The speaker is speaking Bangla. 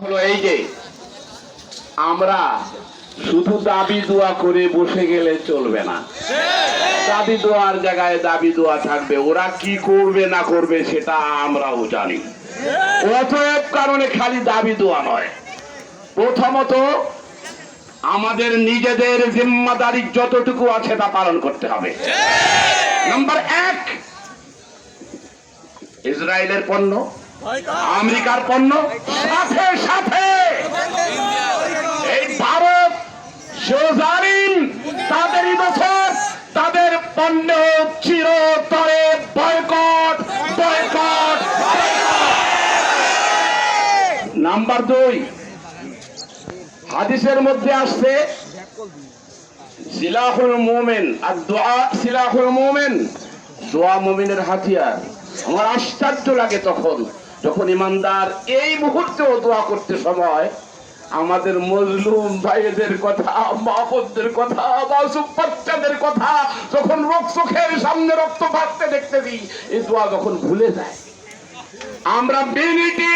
হলো এই যে আমরা শুধু দাবি দোয়া করে বসে গেলে চলবে না। দাবি দোয়ার জায়গায় দাবি দোয়া থাকবে, ওরা কি করবে না করবে সেটা আমরাও জানি। অতএব কারণে খালি দাবি দোয়া নয়, প্রথমত আমাদের নিজেদের জিম্মাদারি যতটুকু আছে তা পালন করতে হবে। নাম্বার 1, ইসরায়েলের পণ্য, আমেরিকার পণ্য, সাথে সাথে এই ভারত সোজারিন তাদেরই বছর তাদের পণ্য চিরতরে বয়কট বয়কট। নাম্বার 2, হাদিসের মধ্যে আসছে সিলাহুল মুমিন আর দোয়া সিলাহুল মুমিন, দোয়া মুমিনের হাতিয়ার। আমার আশ্চর্য লাগে তখন যখন ইমানদার এই মুহূর্তেও দোয়া করতে সময় আমাদের মজলুম ভাইদের কথা, মা বোনদের কথা, মাসুম বাচ্চাদের কথা যখন চোখের সামনে রক্ত ভাসতে দেখতেছি, এই দোয়া যখন ভুলে যায় আমরা মিনিটে